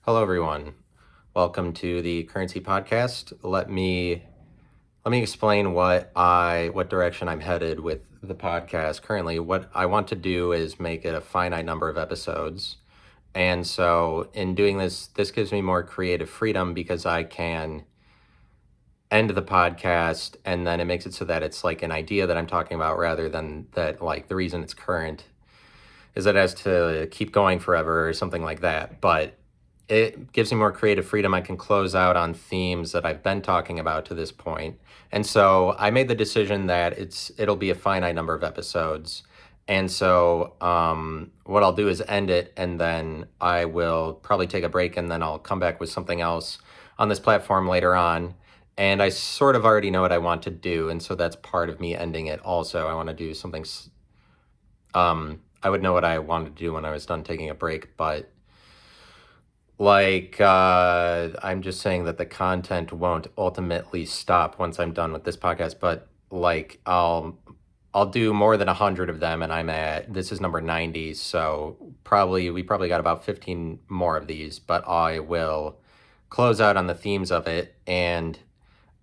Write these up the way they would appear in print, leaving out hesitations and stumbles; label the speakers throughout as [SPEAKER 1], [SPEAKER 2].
[SPEAKER 1] Hello, everyone. Welcome to the Currency Podcast. Let me explain what direction I'm headed with the podcast currently. What I want to do is make it a finite number of episodes. And so in doing this gives me more creative freedom because I can end the podcast and then it makes it so that it's like an idea that I'm talking about rather than that like the reason it's current is that it has to keep going forever or something like that. But it gives me more creative freedom. I can close out on themes that I've been talking about to this point. And so I made the decision that it'll be a finite number of episodes. And so what I'll do is end it, and then I will probably take a break, and then I'll come back with something else on this platform later on. And I sort of already know what I want to do, and so that's part of me ending it also. I want to do something, I would know what I wanted to do when I was done taking a break, but I'm just saying that the content won't ultimately stop once I'm done with this podcast, but I'll do more than 100 of them, and this is number 90, so we probably got about 15 more of these, but I will close out on the themes of it, and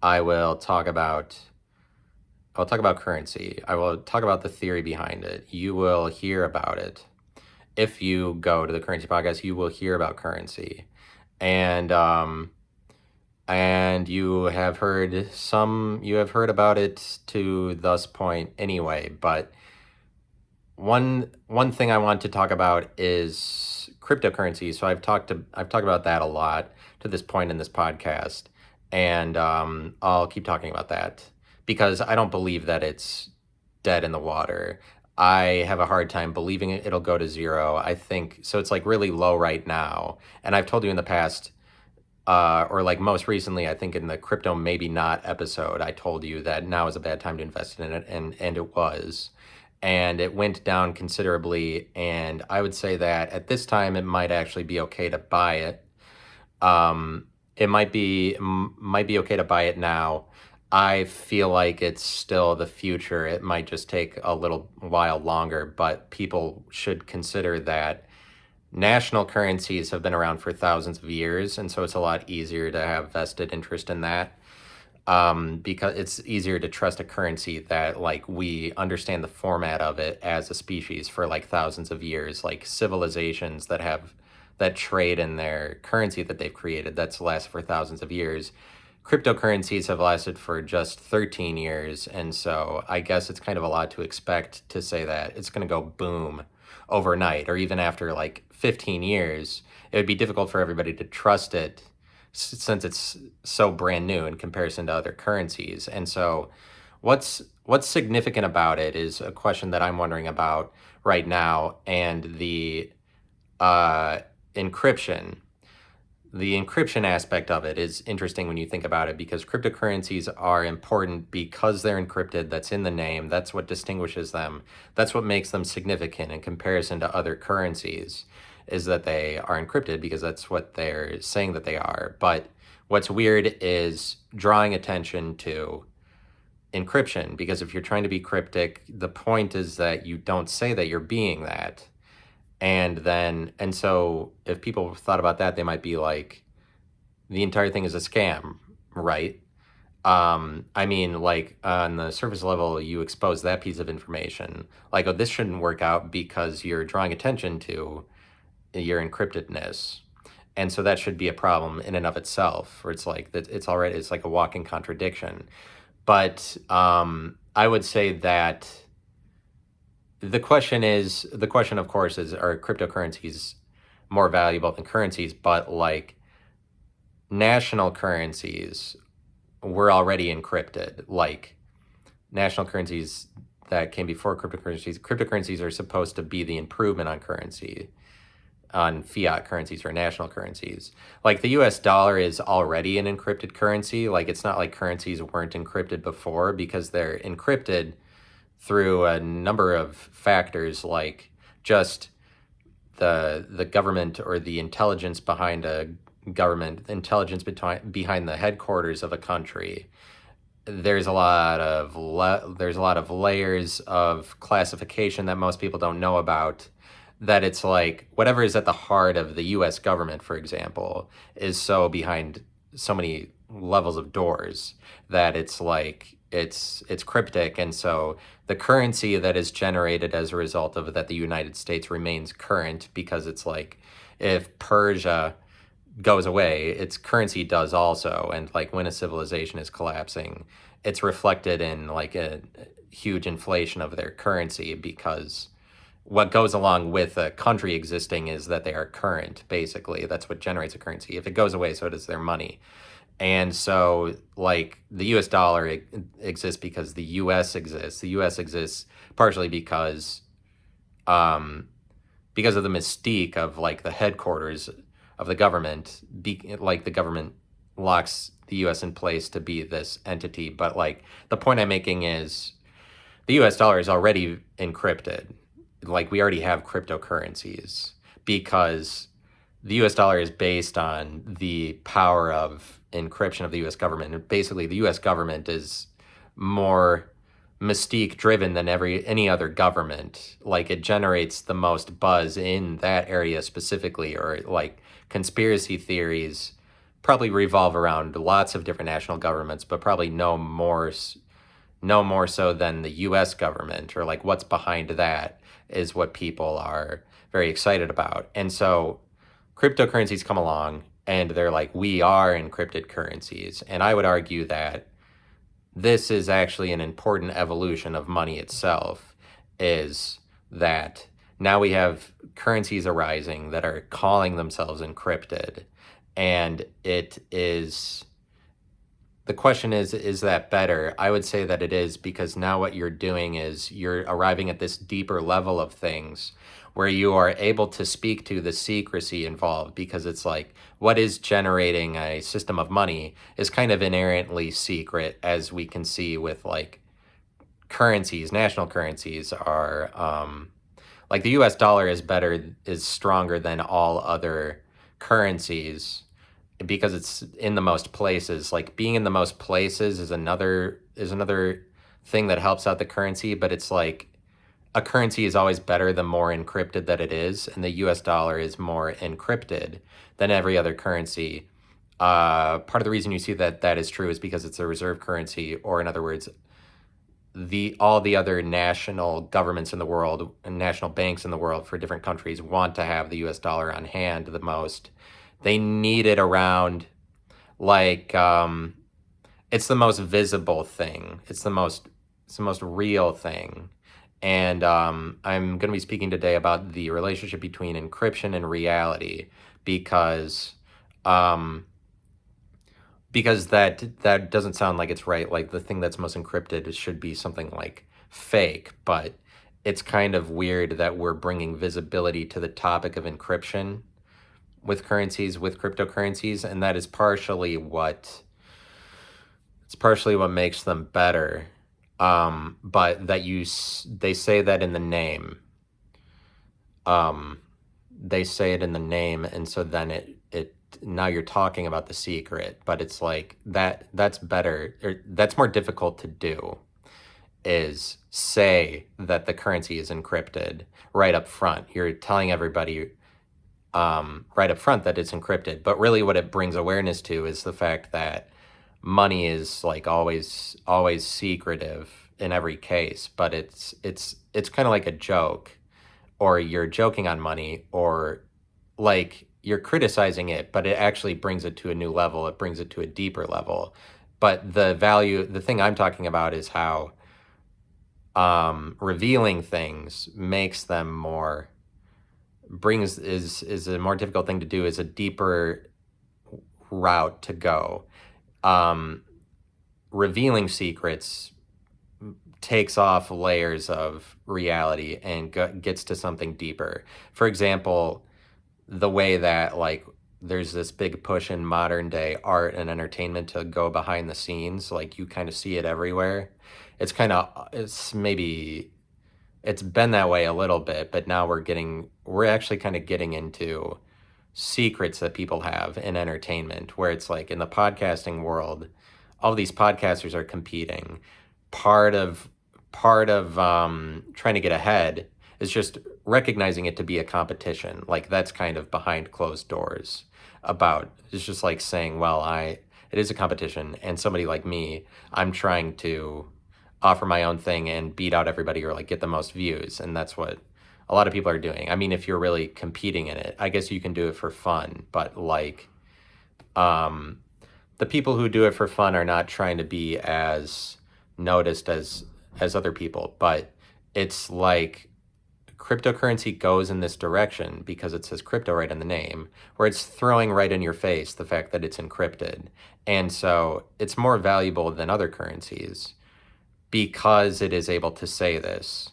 [SPEAKER 1] I will I'll talk about currency. I will talk about the theory behind it. You will hear about it. If you go to the Currency Podcast, you will hear about currency. And you have heard about it to this point anyway, but one thing I want to talk about is cryptocurrencies. So I've talked about that a lot to this point in this podcast, and I'll keep talking about that because I don't believe that it's dead in the water. I have a hard time believing it'll go to zero. I think so. It's like really low right now, and I've told you in the past, or like most recently, I think in the crypto maybe not episode, I told you that now is a bad time to invest in it, and it was, and it went down considerably. And I would say that at this time, it might actually be okay to buy it. It might be okay to buy it now. I feel like it's still the future. It might just take a little while longer, but people should consider that national currencies have been around for thousands of years, and so it's a lot easier to have vested interest in that. Because it's easier to trust a currency that like we understand the format of it as a species for like thousands of years, like civilizations that trade in their currency that they've created that's lasted for thousands of years. Cryptocurrencies have lasted for just 13 years, and so I guess it's kind of a lot to expect to say that it's going to go boom overnight, or even after like 15 years. It would be difficult for everybody to trust it since it's so brand new in comparison to other currencies. And so what's significant about it is a question that I'm wondering about right now, and the encryption. The encryption aspect of it is interesting when you think about it, because cryptocurrencies are important because they're encrypted. That's in the name. That's what distinguishes them. That's what makes them significant in comparison to other currencies, is that they are encrypted because that's what they're saying that they are. But what's weird is drawing attention to encryption, because if you're trying to be cryptic, the point is that you don't say that you're being that. And so if people thought about that, they might be like, the entire thing is a scam, right? I mean, like on the surface level, you expose that piece of information. Like, oh, this shouldn't work out because you're drawing attention to your encryptedness. And so that should be a problem in and of itself, where it's like that it's like a walking contradiction. But I would say that the question, of course, is, are cryptocurrencies more valuable than currencies? But like national currencies were already encrypted. Like national currencies that came before cryptocurrencies are supposed to be the improvement on fiat currencies or national currencies. Like the US dollar is already an encrypted currency. Like it's not like currencies weren't encrypted before, because they're encrypted through a number of factors, like just the government, or the intelligence behind a government, intelligence behind the headquarters of a country. There's a lot of layers of classification that most people don't know about that it's like whatever is at the heart of the US government, for example, is so behind so many levels of doors that it's like it's cryptic. And so the currency that is generated as a result of that, the United States remains current, because it's like if Persia goes away, its currency does also. And like when a civilization is collapsing, it's reflected in like a huge inflation of their currency, because what goes along with a country existing is that they are current, basically. That's what generates a currency. If it goes away, so does their money. And so, like, the US dollar exists because the US exists. The US exists partially um, because of the mystique of like the headquarters of the government. Like the government locks the US in place to be this entity. But like the point I'm making is the US dollar is already encrypted. Like we already have cryptocurrencies because the US dollar is based on the power of encryption of the US government. And basically the US government is more mystique driven than any other government. Like it generates the most buzz in that area specifically, or like conspiracy theories probably revolve around lots of different national governments, but probably no more so than the US government, or like what's behind that is what people are very excited about. And so cryptocurrencies come along and they're like, we are encrypted currencies. And I would argue that this is actually an important evolution of money itself, is that now we have currencies arising that are calling themselves encrypted. And the question is that better? I would say that it is, because now what you're doing is you're arriving at this deeper level of things where you are able to speak to the secrecy involved, because it's like what is generating a system of money is kind of inherently secret, as we can see with like currencies. National currencies are like the US dollar is stronger than all other currencies because it's in the most places. Like being in the most places is another thing that helps out the currency, but it's like a currency is always better the more encrypted that it is, and the US dollar is more encrypted than every other currency. Part of the reason you see that is true is because it's a reserve currency, or in other words, all the other national governments in the world and national banks in the world for different countries want to have the US dollar on hand the most. They need it around, like it's the most visible thing. It's the most real thing. And I'm going to be speaking today about the relationship between encryption and reality, because that doesn't sound like it's right. Like the thing that's most encrypted should be something like fake, but it's kind of weird that we're bringing visibility to the topic of encryption with currencies, with cryptocurrencies, and that is partially what makes them better. But they say that in the name. They say it in the name, and so then it now you're talking about the secret, but it's like that's better, or that's more difficult to do, is say that the currency is encrypted right up front. You're telling everybody right up front that it's encrypted, but really what it brings awareness to is the fact that money is like always secretive in every case, but it's kind of like a joke, or you're joking on money, or like you're criticizing it, but it actually brings it to a new level. It brings it to a deeper level. But the thing I'm talking about is how revealing things makes them more, is a more difficult thing to do, is a deeper route to go. Revealing secrets takes off layers of reality and gets to something deeper. For example, the way that like there's this big push in modern day art and entertainment to go behind the scenes, like you kind of see it everywhere. It's been that way a little bit, but now we're actually kind of getting into secrets that people have in entertainment, where it's like in the podcasting world, all these podcasters are competing. Part of trying to get ahead It's just recognizing it to be a competition. Like that's kind of behind closed doors about. It's just like saying, well, it is a competition, and somebody like me, I'm trying to offer my own thing and beat out everybody or like get the most views, and that's what a lot of people are doing. I mean, if you're really competing in it, I guess you can do it for fun, but like um the people who do it for fun are not trying to be as noticed as other people, but it's like cryptocurrency goes in this direction because it says crypto right in the name, where it's throwing right in your face the fact that it's encrypted. And so it's more valuable than other currencies because it is able to say this.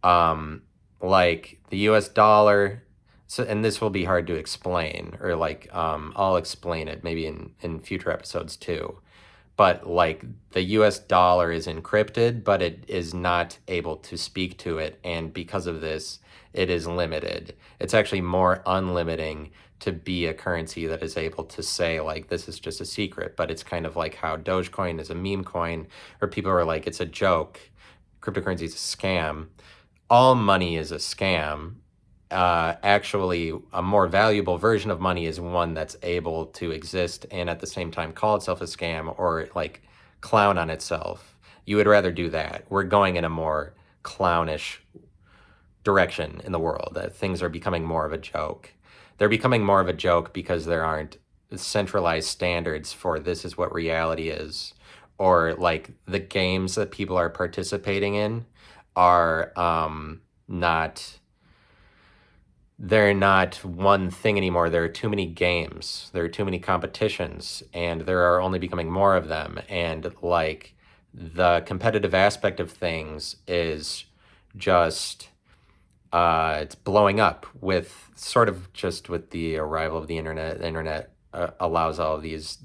[SPEAKER 1] Um, like the US dollar, so, and this will be hard to explain, or like I'll explain it maybe in future episodes too. But like the US dollar is encrypted, but it is not able to speak to it. And because of this, it is limited. It's actually more unlimiting to be a currency that is able to say, like, this is just a secret. But it's kind of like how Dogecoin is a meme coin, or people are like, it's a joke. Cryptocurrency is a scam. All money is a scam. Actually, a more valuable version of money is one that's able to exist and at the same time call itself a scam or like clown on itself. You would rather do that. We're going in a more clownish direction in the world. That things are becoming more of a joke. They're becoming more of a joke because there aren't centralized standards for this is what reality is, or like the games that people are participating in are not they're not one thing anymore. There are too many games. There are too many competitions, and there are only becoming more of them. And like the competitive aspect of things is just it's blowing up with sort of just with the arrival of the internet. The internet allows all of these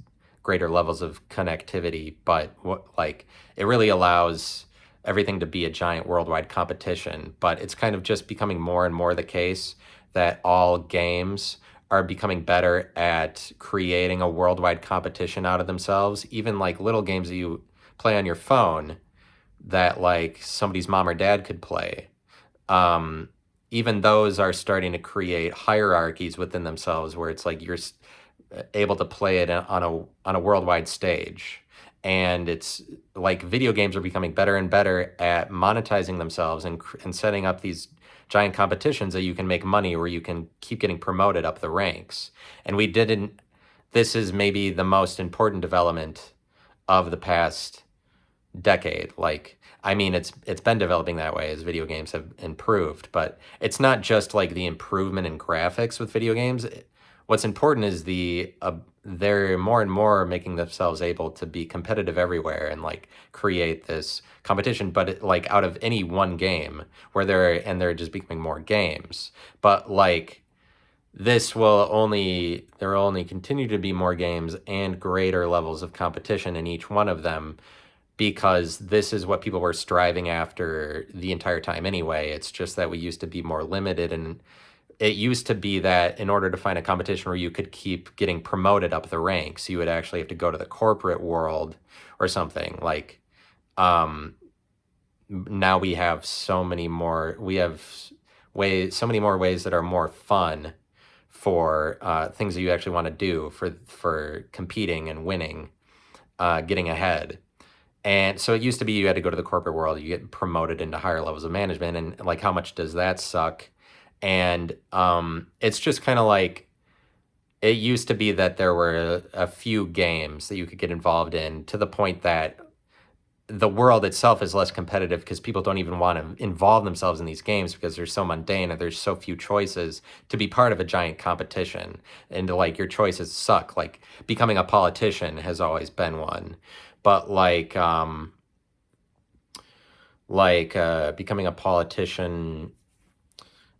[SPEAKER 1] greater levels of connectivity, but what like it really allows everything to be a giant worldwide competition. But it's kind of just becoming more and more the case that all games are becoming better at creating a worldwide competition out of themselves. Even like little games that you play on your phone that like somebody's mom or dad could play. Um, Even those are starting to create hierarchies within themselves where it's like you're able to play it on a worldwide stage. And it's like video games are becoming better and better at monetizing themselves and setting up these giant competitions that you can make money where you can keep getting promoted up the ranks. And we didn't, this is maybe the most important development of the past decade. Like, I mean, it's been developing that way as video games have improved, but it's not just like the improvement in graphics with video games. What's important is they're more and more making themselves able to be competitive everywhere and like create this competition, but like out of any one game where they're just becoming more games. But like there will only continue to be more games and greater levels of competition in each one of them because this is what people were striving after the entire time anyway. It's just that we used to be more limited, and it used to be that in order to find a competition where you could keep getting promoted up the ranks, you would actually have to go to the corporate world or something. Like now we have so many more ways that are more fun for things that you actually want to do for competing and winning, getting ahead. And so it used to be you had to go to the corporate world, you get promoted into higher levels of management, and like how much does that suck? And it's just kind of like it used to be that there were a few games that you could get involved in to the point that the world itself is less competitive because people don't even want to involve themselves in these games because they're so mundane and there's so few choices to be part of a giant competition. And like your choices suck. Like becoming a politician has always been one. But becoming a politician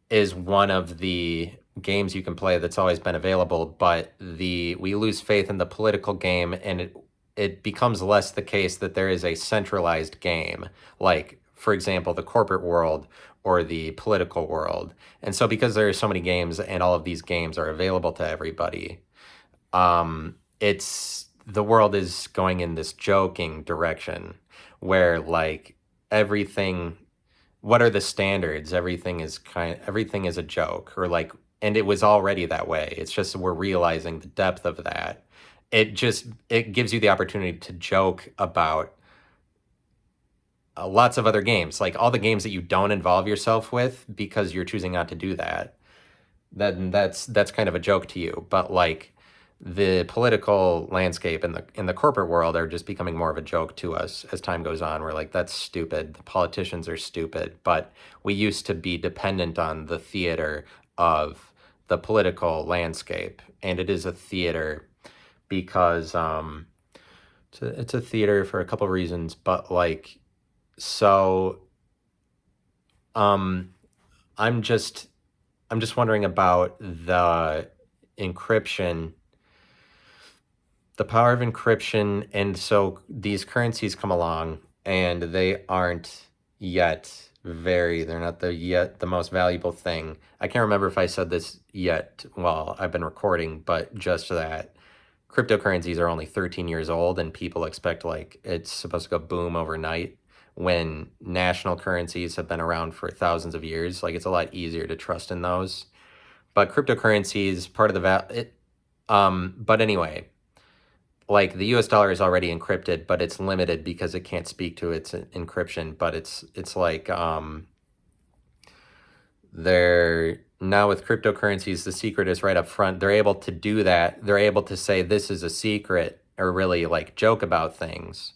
[SPEAKER 1] is one of the games you can play that's always been available, but we lose faith in the political game, and it becomes less the case that there is a centralized game, like, for example, the corporate world or the political world. And so because there are so many games and all of these games are available to everybody, the world is going in this joking direction where like everything what are the standards? Everything is a joke, or like, and it was already that way. It's just we're realizing the depth of that. It gives you the opportunity to joke about lots of other games, like all the games that you don't involve yourself with because you're choosing not to do that. Then that's kind of a joke to you. But like the political landscape and the corporate world are just becoming more of a joke to us as time goes on. We're like, that's stupid. The politicians are stupid. But we used to be dependent on the theater of the political landscape, and it is a theater because it's a theater for a couple of reasons. But like, so um, I'm just I'm just wondering about encryption, the power of encryption. And so these currencies come along and they aren't yet they're not the most valuable thing. I can't remember if I said this yet while I've been recording, but just that cryptocurrencies are only 13 years old and people expect like it's supposed to go boom overnight when national currencies have been around for thousands of years. Like it's a lot easier to trust in those. But cryptocurrencies, part of but anyway, like the US dollar is already encrypted, but it's limited because it can't speak to its encryption. But it's like they're now with cryptocurrencies, the secret is right up front. They're able to do that. They're able to say this is a secret or really like joke about things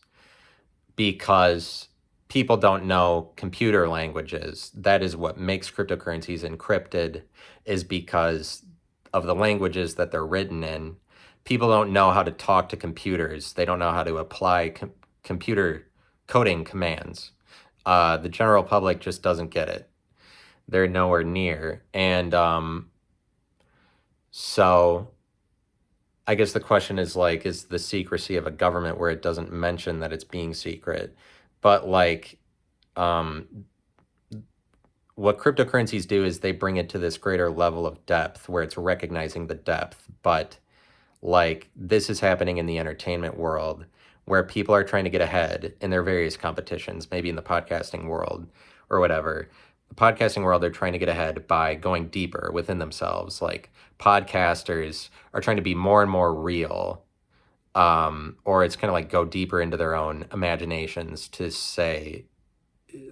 [SPEAKER 1] because people don't know computer languages. That is what makes cryptocurrencies encrypted, is because of the languages that they're written in. People don't know how to talk to computers. They don't know how to apply computer coding commands. The general public just doesn't get it. They're nowhere near. And so I guess the question is like, is the secrecy of a government where it doesn't mention that it's being secret? But like, what cryptocurrencies do is they bring it to this greater level of depth where it's recognizing the depth. But like, this is happening in the entertainment world where people are trying to get ahead in their various competitions, maybe in the podcasting world or whatever. The podcasting world, they're trying to get ahead by going deeper within themselves. Like podcasters are trying to be more and more real, or it's kind of like go deeper into their own imaginations to say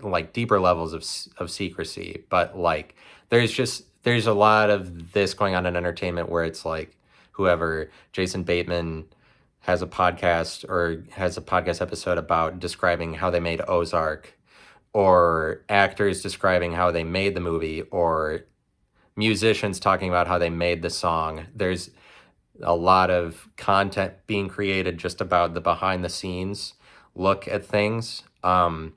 [SPEAKER 1] like deeper levels of secrecy. But like there's a lot of this going on in entertainment where it's like whoever Jason Bateman has a podcast episode about describing how they made Ozark, or actors describing how they made the movie, or musicians talking about how they made the song. There's a lot of content being created just about the behind the scenes look at things. And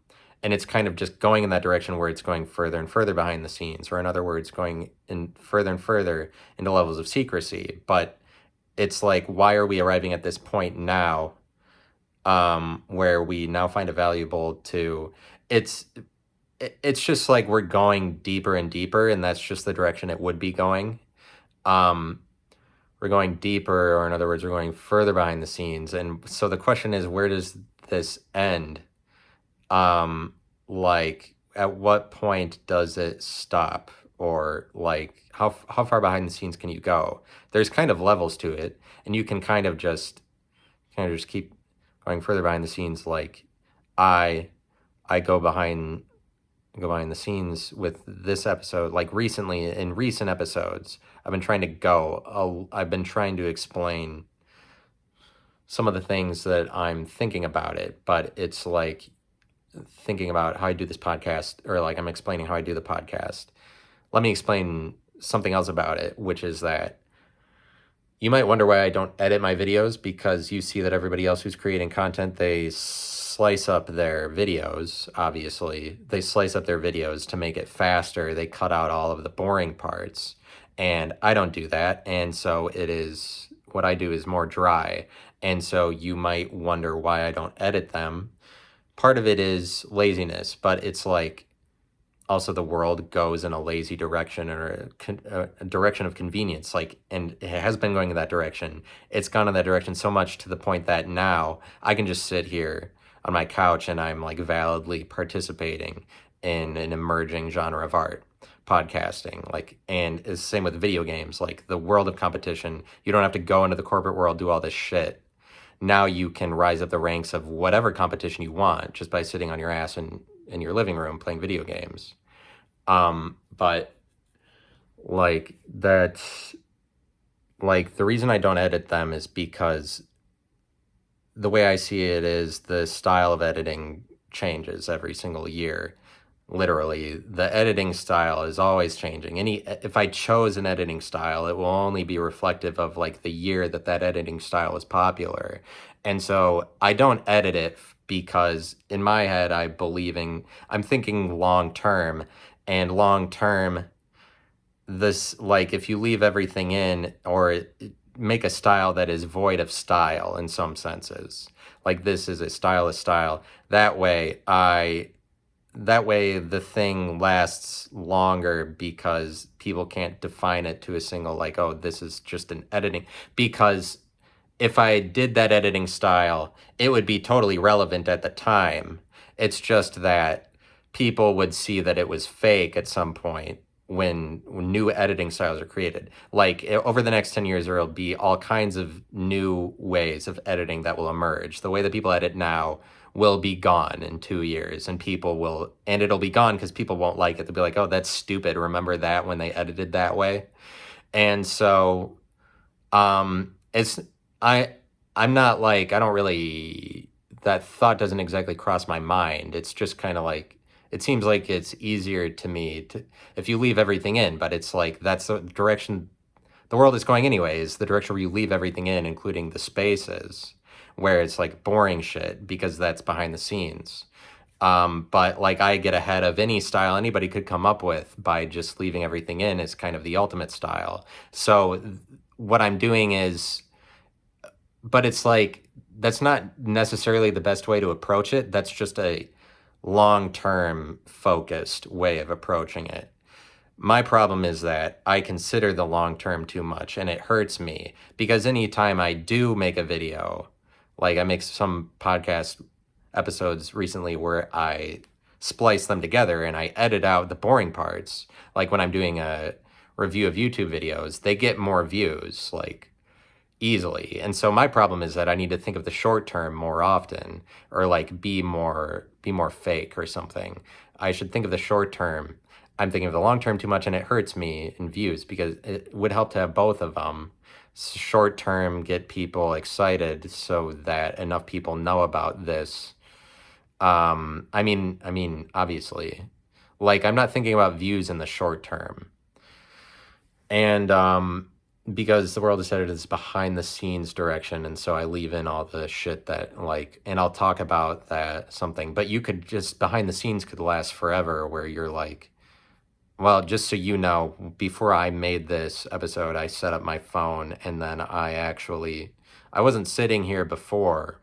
[SPEAKER 1] it's kind of just going in that direction where it's going further and further behind the scenes, or in other words, going in further and further into levels of secrecy. But it's like, why are we arriving at this point now, where we now find it valuable to, it's, it's just like we're going deeper and deeper, and that's just the direction it would be going. Um, we're going deeper, or in other words, we're going further behind the scenes. And so the question is, where does this end? Like, at what point does it stop? Or like, how far behind the scenes can you go? There's kind of levels to it, and you can kind of just keep going further behind the scenes. Like, I I go behind the scenes with this episode. Like recently, in recent episodes, I've been trying to explain some of the things that I'm thinking about it, but it's like thinking about how I do this podcast, or like I'm explaining how I do the podcast. Let me explain something else about it, which is that you might wonder why I don't edit my videos, because you see that everybody else who's creating content, they slice up their videos, obviously. They slice up their videos to make it faster. They cut out all of the boring parts. And I don't do that. And so what I do is more dry. And so you might wonder why I don't edit them. Part of it is laziness, but it's like also the world goes in a lazy direction, or a direction of convenience, like, and it has been going in that direction. It's gone in that direction so much to the point that now I can just sit here on my couch and I'm like validly participating in an emerging genre of art, podcasting. Like, and it's the same with video games. Like the world of competition, you don't have to go into the corporate world, do all this shit. Now you can rise up the ranks of whatever competition you want just by sitting on your ass in your living room playing video games. But like that's like the reason I don't edit them is because the way I see it is the style of editing changes every single year. Literally, the editing style is always changing. If I chose an editing style, it will only be reflective of like the year that that editing style was popular. And so I don't edit it because in my head I'm thinking long term, and long term this, like, if you leave everything in or make a style that is void of style in some senses, like this is a styleless style, that way the thing lasts longer because people can't define it to a single, like, oh, this is just an editing. Because if I did that editing style, it would be totally relevant at the time. It's just that people would see that it was fake at some point when new editing styles are created. Like over the next 10 years, there will be all kinds of new ways of editing that will emerge. The way that people edit now will be gone in 2 years, and it'll be gone because people won't like it. They'll be like, oh, that's stupid. Remember that when they edited that way? And so it's I'm not like, I don't really, that thought doesn't exactly cross my mind. It's just kind of like, it seems like it's easier to me to, if you leave everything in, but it's like that's the direction the world is going anyways, the direction where you leave everything in, including the spaces, where it's like boring shit because that's behind the scenes. But like I get ahead of any style anybody could come up with by just leaving everything in is kind of the ultimate style. So what I'm doing is, but it's like, that's not necessarily the best way to approach it. That's just a long-term focused way of approaching it. My problem is that I consider the long term too much, and it hurts me because anytime I do make a video, like I make some podcast episodes recently where I splice them together and I edit out the boring parts, like when I'm doing a review of YouTube videos, they get more views, like easily. And so my problem is that I need to think of the short term more often, or like be more fake or something. I should think of the short term. I'm thinking of the long term too much, and it hurts me in views because it would help to have both of them. Short term, get people excited so that enough people know about this. Obviously, like I'm not thinking about views in the short term. And because the world is headed this behind the scenes direction, and so I leave in all the shit that, like, and I'll talk about that something, but you could just, behind the scenes could last forever where you're like, well, just so you know, before I made this episode, I set up my phone, and then I wasn't sitting here before,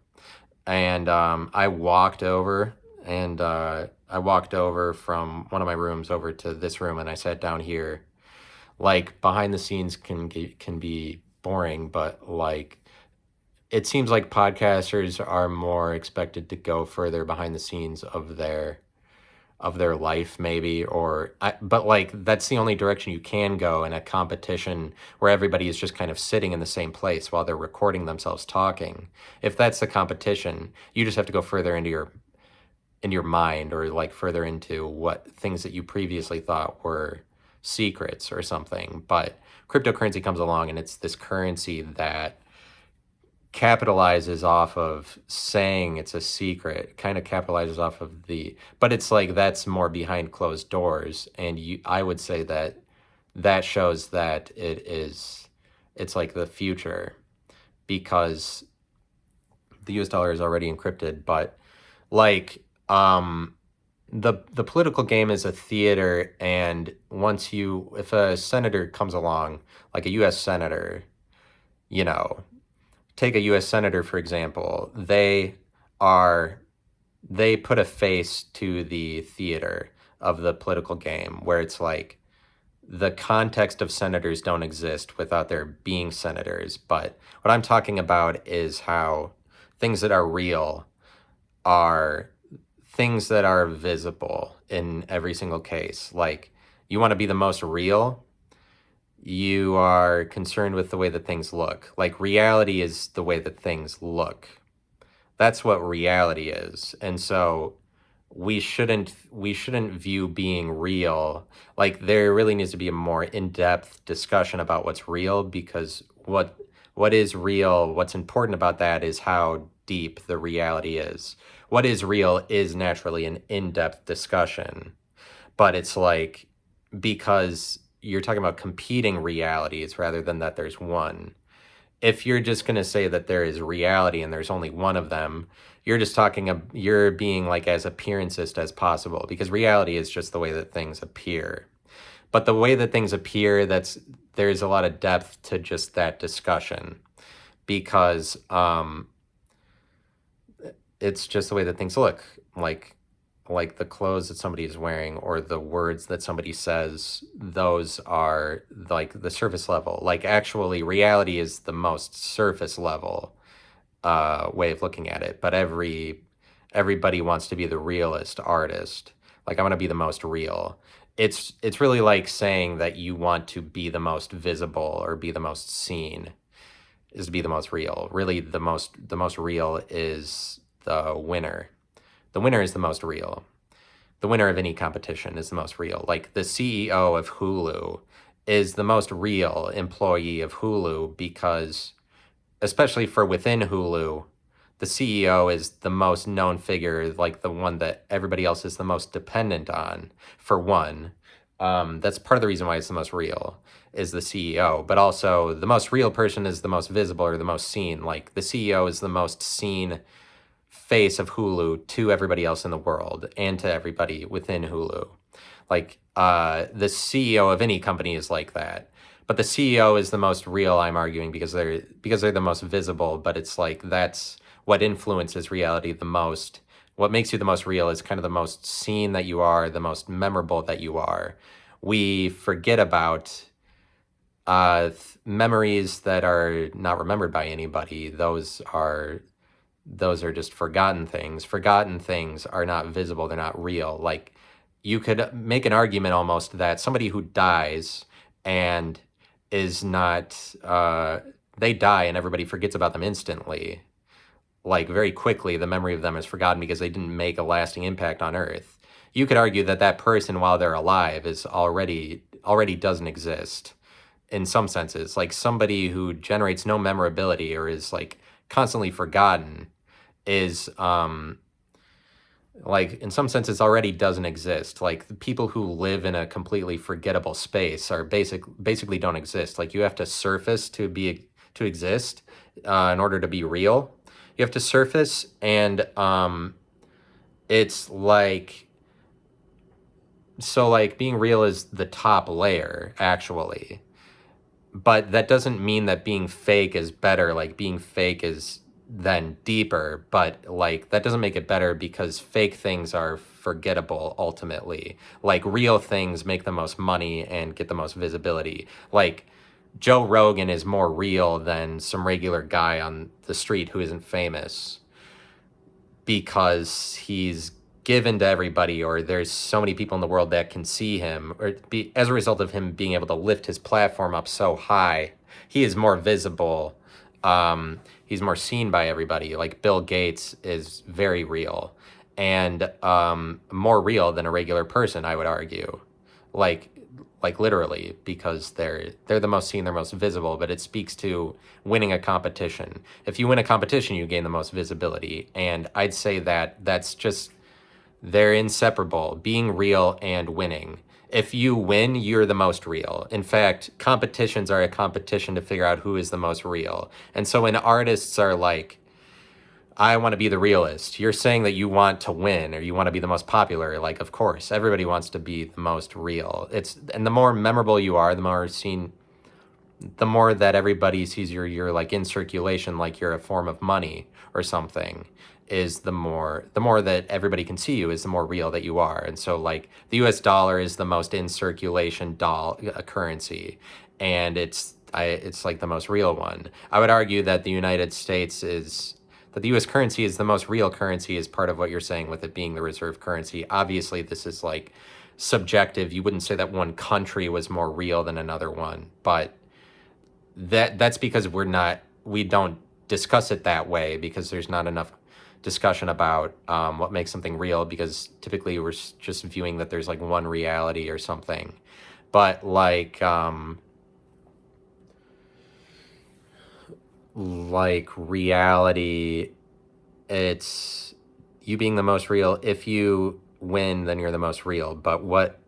[SPEAKER 1] and I walked over, and I walked over from one of my rooms over to this room, and I sat down here. Like, behind the scenes can be boring, but like it seems like podcasters are more expected to go further behind the scenes of their life, maybe, but like that's the only direction you can go in a competition where everybody is just kind of sitting in the same place while they're recording themselves talking. If that's the competition, you just have to go further into your mind, or like further into what things that you previously thought were secrets or something. But cryptocurrency comes along, and it's this currency that capitalizes off of saying it's a secret, kind of capitalizes off of but it's like that's more behind closed doors, and I would say that shows that it's like the future, because the US dollar is already encrypted. But like the political game is a theater, and if a senator comes along, like a US senator, you know, take a US senator, for example, they put a face to the theater of the political game, where it's like the context of senators don't exist without there being senators. But what I'm talking about is how things that are real are things that are visible in every single case. Like, you want to be the most real, you are concerned with the way that things look. Like, reality is the way that things look. That's what reality is. And so we shouldn't view being real, like, there really needs to be a more in-depth discussion about what's real, because what is real, what's important about that is how deep the reality is. What is real is naturally an in-depth discussion, but it's like, because you're talking about competing realities rather than that there's one. If you're just going to say that there is reality and there's only one of them, you're just you're being like as appearancist as possible, because reality is just the way that things appear. But the way that things appear, there's a lot of depth to just that discussion, because it's just the way that things look. Like the clothes that somebody is wearing or the words that somebody says, those are like the surface level. Like, actually, reality is the most surface level way of looking at it. But everybody wants to be the realist artist. Like, I want to be the most real. It's really like saying that you want to be the most visible or be the most seen is to be the most real. Really, the most real is the winner. The winner is the most real. The winner of any competition is the most real. Like, the CEO of Hulu is the most real employee of Hulu, because, especially for within Hulu, the CEO is the most known figure, like the one that everybody else is the most dependent on, for one. That's part of the reason why it's the most real, is the CEO. But also, the most real person is the most visible or the most seen. Like, the CEO is the most seen face of Hulu to everybody else in the world and to everybody within Hulu. Like, the CEO of any company is like that. But the CEO is the most real, I'm arguing, because they're the most visible. But it's like, that's what influences reality the most. What makes you the most real is kind of the most seen that you are, the most memorable that you are. We forget about memories that are not remembered by anybody. Those are just forgotten things. Forgotten things are not visible. They're not real. Like, you could make an argument almost that somebody who dies and is not, they die and everybody forgets about them instantly. Like, very quickly, the memory of them is forgotten because they didn't make a lasting impact on Earth. You could argue that that person, while they're alive, is already doesn't exist in some senses. Like, somebody who generates no memorability or is like constantly forgotten is like, in some senses, already doesn't exist. Like, the people who live in a completely forgettable space are basically don't exist. Like, you have to surface to exist in order to be real. You have to surface, and it's like, so like, being real is the top layer, actually. But that doesn't mean that being fake is better. Like, being fake is then deeper, but like, that doesn't make it better, because fake things are forgettable ultimately. Like, real things make the most money and get the most visibility. Like, Joe Rogan is more real than some regular guy on the street who isn't famous, because he's given to everybody, or there's so many people in the world that can see him, or as a result of him being able to lift his platform up so high, he is more visible. He's more seen by everybody. Like, Bill Gates is very real, and more real than a regular person, I would argue. Like, literally, because they're the most seen, they're most visible. But it speaks to winning a competition. If you win a competition, you gain the most visibility, and I'd say that they're inseparable, being real and winning. If you win, you're the most real. In fact, competitions are a competition to figure out who is the most real. And so when artists are like, I want to be the realist, you're saying that you want to win or you want to be the most popular. Like, of course, everybody wants to be the most real. And the more memorable you are, the more seen, the more that everybody sees you're like in circulation, like you're a form of money or something, is the more that everybody can see you, is the more real that you are. And so, like, the US dollar is the most in circulation currency, and it's like the most real one. I would argue that the United States is that the US currency is the most real currency is part of what you're saying with it being the reserve currency. Obviously, this is like subjective. You wouldn't say that one country was more real than another one, but that's because we don't discuss it that way, because there's not enough discussion about what makes something real, because typically we're just viewing that there's like one reality or something. But like reality, it's you being the most real. If you win, then you're the most real. But what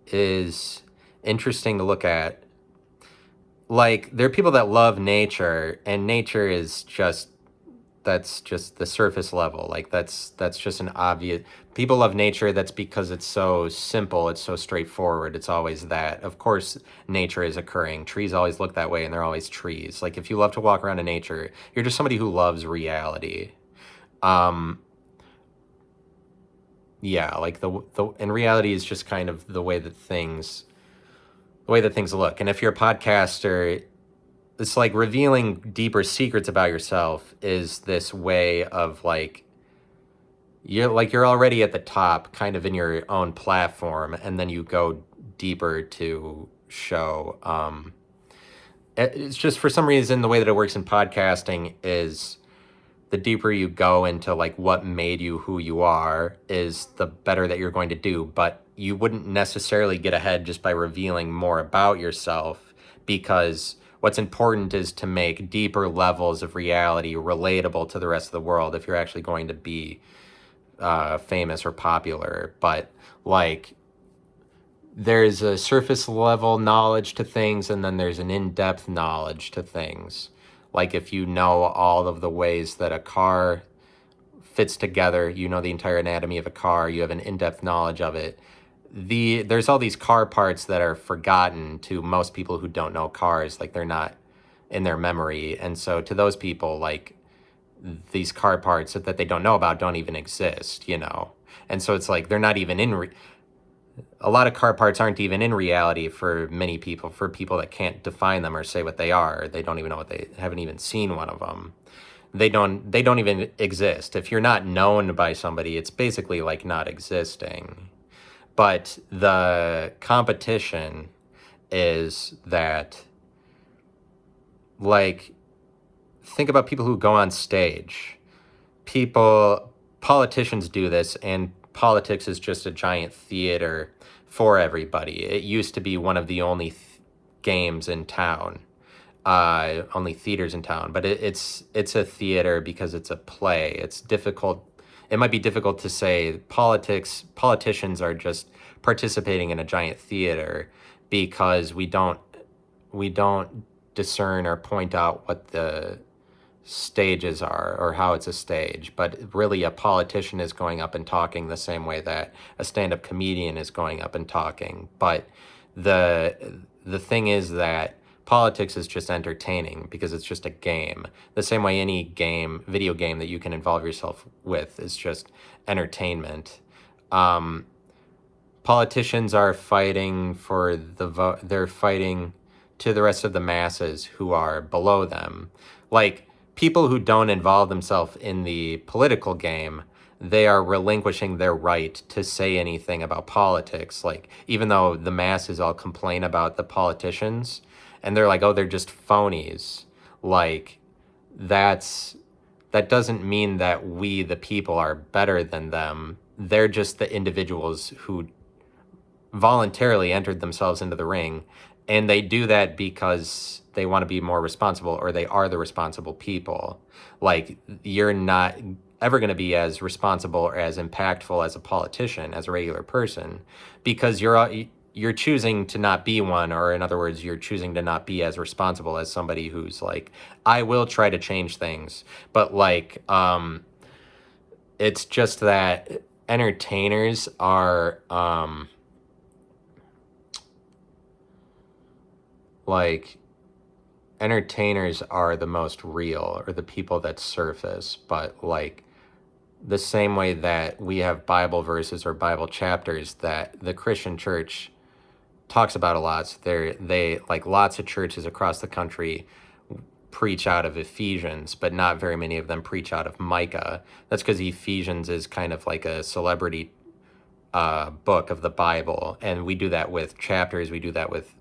[SPEAKER 1] is interesting to look at, like, there are people that love nature, and nature is just that's just the surface level. Like, that's just an obvious. People love nature. That's because it's so simple. It's so straightforward. It's always that. Of course, nature is occurring. Trees always look that way, and they're always trees. Like, if you love to walk around in nature, you're just somebody who loves reality. Yeah, like the in reality is just kind of the way that things look. And if you're a podcaster, it's like revealing deeper secrets about yourself is this way of like you're already at the top kind of in your own platform, and then you go deeper to show it's just, for some reason, the way that it works in podcasting is the deeper you go into like what made you who you are is the better that you're going to do. But you wouldn't necessarily get ahead just by revealing more about yourself, because what's important is to make deeper levels of reality relatable to the rest of the world if you're actually going to be famous or popular. But like, there's a surface level knowledge to things, and then there's an in-depth knowledge to things. Like, if you know all of the ways that a car fits together, you know the entire anatomy of a car, you have an in-depth knowledge of it. There's all these car parts that are forgotten to most people who don't know cars, like they're not in their memory. And so to those people, like, these car parts that they don't know about don't even exist, you know? And so it's like they're not even a lot of car parts aren't even in reality for many people, for people that can't define them or say what they are. They don't even know they haven't even seen one of them. They don't even exist. If you're not known by somebody, it's basically like not existing. But the competition is that, like, think about people who go on stage. Politicians do this, and politics is just a giant theater for everybody. It used to be one of the only games in town, only theaters in town, but it's a theater because it's a play. It's difficult. It might be difficult to say politicians are just participating in a giant theater, because we don't discern or point out what the stages are or how it's a stage. But really, a politician is going up and talking the same way that a stand-up comedian is going up and talking. But the thing is that politics is just entertaining because it's just a game. The same way any video game that you can involve yourself with is just entertainment. Politicians are fighting for the vote. They're fighting to the rest of the masses who are below them. Like, people who don't involve themselves in the political game, they are relinquishing their right to say anything about politics. Like, even though the masses all complain about the politicians, and they're like, oh, they're just phonies. Like, that doesn't mean that we, the people, are better than them. They're just the individuals who voluntarily entered themselves into the ring, and they do that because they want to be more responsible, or they are the responsible people. Like, you're not ever going to be as responsible or as impactful as a politician, as a regular person, because you're choosing to not be one, or in other words, you're choosing to not be as responsible as somebody who's like, I will try to change things. But like, it's just that entertainers are the most real, or the people that surface. But like, the same way that we have Bible verses or Bible chapters that the Christian church talks about a lot, so they like, lots of churches across the country preach out of Ephesians, but not very many of them preach out of Micah. That's because Ephesians is kind of like a celebrity book of the Bible, and we do that with chapters, we do that with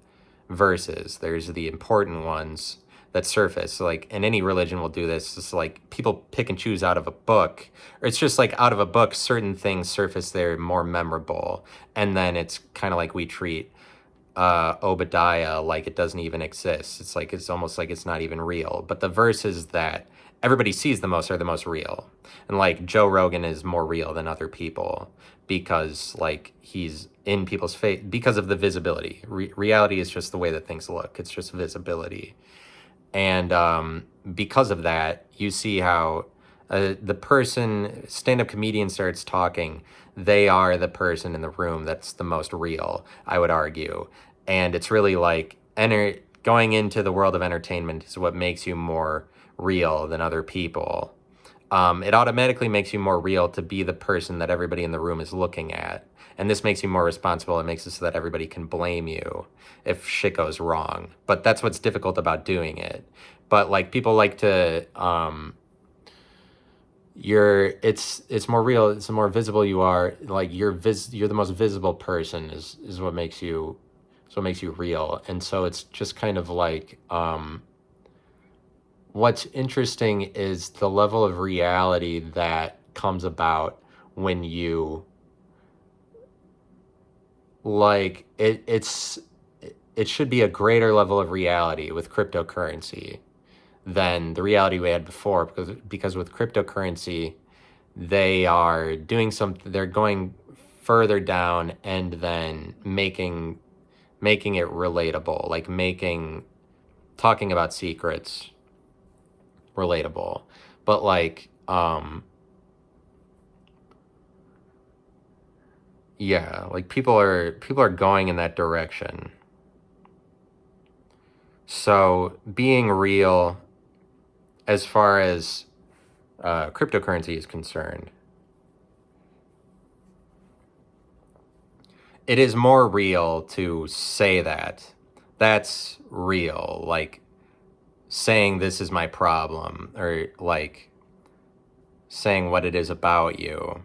[SPEAKER 1] verses. There's the important ones that surface, like, and any religion will do this. It's like people pick and choose out of a book, or it's just like out of a book, certain things surface there more memorable, and then it's kind of like we treat Obadiah like it doesn't even exist. It's like it's almost like it's not even real. But the verses that everybody sees the most are the most real. And like Joe Rogan is more real than other people because like he's in people's face because of the visibility. Reality is just the way that things look. It's just visibility. And because of that, you see how the person, stand-up comedian starts talking, they are the person in the room that's the most real, I would argue. And it's really like going into the world of entertainment is what makes you more real than other people. It automatically makes you more real to be the person that everybody in the room is looking at. And this makes you more responsible. It makes it so that everybody can blame you if shit goes wrong. But that's what's difficult about doing it. But like people like to it's more real, it's the more visible you are, like you're the most visible person is what makes you real. And so it's just kind of like what's interesting is the level of reality that comes about when you like it should be a greater level of reality with cryptocurrency than the reality we had before, because with cryptocurrency they are doing something, they're going further down and then making it relatable, like talking about secrets relatable. But like yeah, like people are going in that direction. So being real as far as cryptocurrency is concerned, it is more real to say that. That's real. Like saying this is my problem, or like saying what it is about you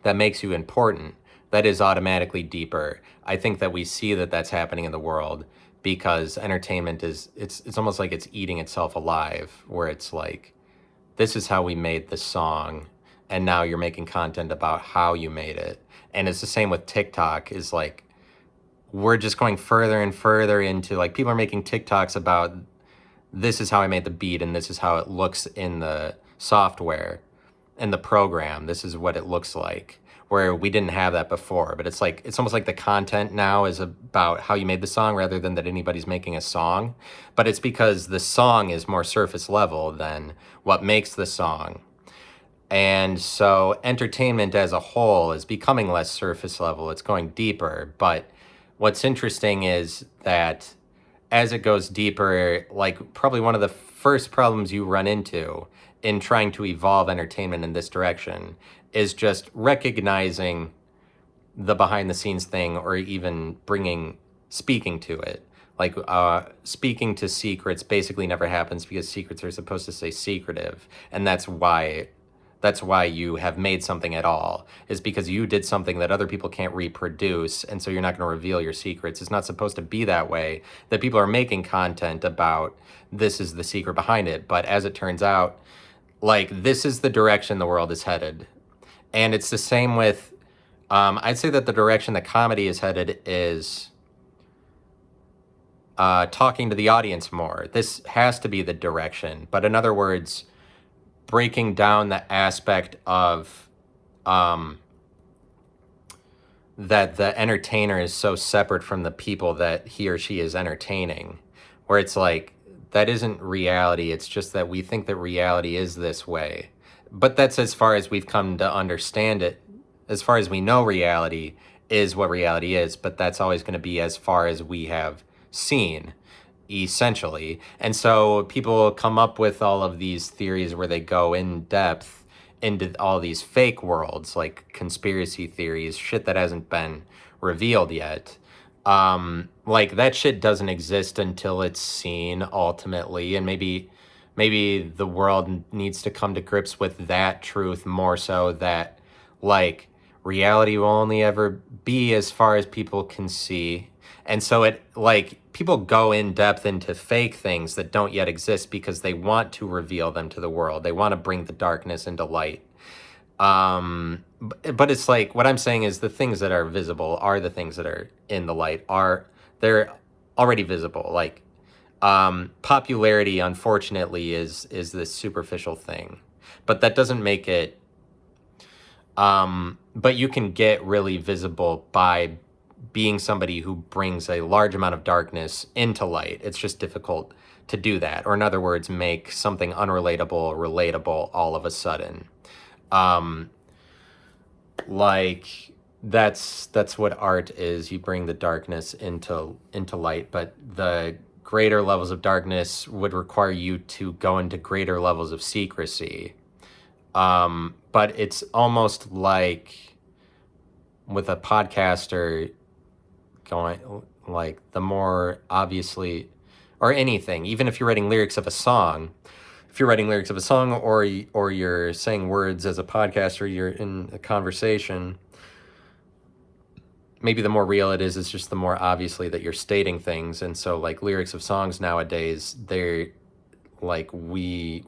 [SPEAKER 1] that makes you important. That is automatically deeper. I think that we see that that's happening in the world because entertainment it's almost like it's eating itself alive, where it's like, this is how we made this song, and now you're making content about how you made it. And it's the same with TikTok, is like, we're just going further and further into, like, people are making TikToks about, this is how I made the beat, and this is how it looks in the software, in the program, this is what it looks like, where we didn't have that before. But it's like, it's almost like the content now is about how you made the song rather than that anybody's making a song. But it's because the song is more surface level than what makes the song. And so entertainment as a whole is becoming less surface level. It's going deeper. But what's interesting is that as it goes deeper, like probably one of the first problems you run into in trying to evolve entertainment in this direction is just recognizing the behind the scenes thing, or even speaking to it. Like speaking to secrets basically never happens because secrets are supposed to stay secretive. And that's why you have made something at all, is because you did something that other people can't reproduce, and so you're not going to reveal your secrets. It's not supposed to be that way, that people are making content about this is the secret behind it. But as it turns out, like, this is the direction the world is headed. And it's the same with, I'd say that the direction that comedy is headed is talking to the audience more. This has to be the direction. But in other words, breaking down the aspect of that the entertainer is so separate from the people that he or she is entertaining, where it's like, that isn't reality. It's just that we think that reality is this way. But that's as far as we've come to understand it. As far as we know, reality is what reality is, but that's always going to be as far as we have seen, essentially. And so people come up with all of these theories where they go in depth into all these fake worlds, like conspiracy theories, shit that hasn't been revealed yet. Like that shit doesn't exist until it's seen ultimately, and maybe the world needs to come to grips with that truth more so that like reality will only ever be as far as people can see. And so it like people go in depth into fake things that don't yet exist because they want to reveal them to the world. They want to bring the darkness into light. But it's like what I'm saying is the things that are visible are the things that are in the light are they're already visible. Like popularity, unfortunately, is this superficial thing, but that doesn't make it. But you can get really visible by being somebody who brings a large amount of darkness into light. It's just difficult to do that, or in other words, make something unrelatable relatable all of a sudden. Like that's what art is. You bring the darkness into light, but the greater levels of darkness would require you to go into greater levels of secrecy. But it's almost like with a podcaster going like the more obviously or anything, even if you're writing lyrics of a song, if you're writing lyrics of a song or you're saying words as a podcaster, you're in a conversation, maybe the more real it is just the more obviously that you're stating things. And so like lyrics of songs nowadays, they're like we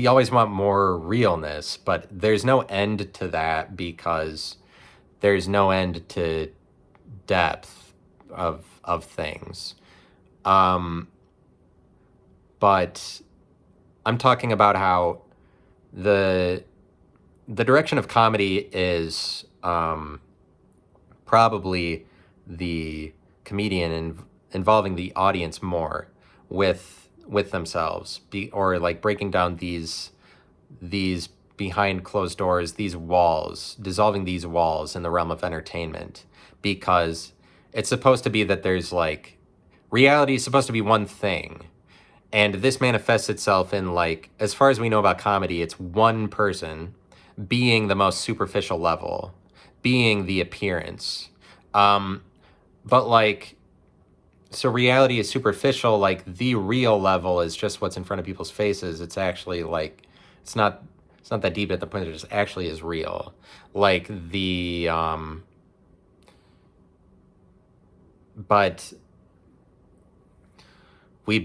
[SPEAKER 1] always want more realness, but there's no end to that because there's no end to depth of things. But I'm talking about how the direction of comedy is probably the comedian involving the audience more with themselves, or like breaking down these behind closed doors, these walls, dissolving these walls in the realm of entertainment, because it's supposed to be that there's like reality is supposed to be one thing. And this manifests itself in, like, as far as we know about comedy, it's one person being the most superficial level, being the appearance. But, like, so reality is superficial, like, the real level is just what's in front of people's faces. It's actually, like, it's not that deep at the point that it just actually is real. Like, but we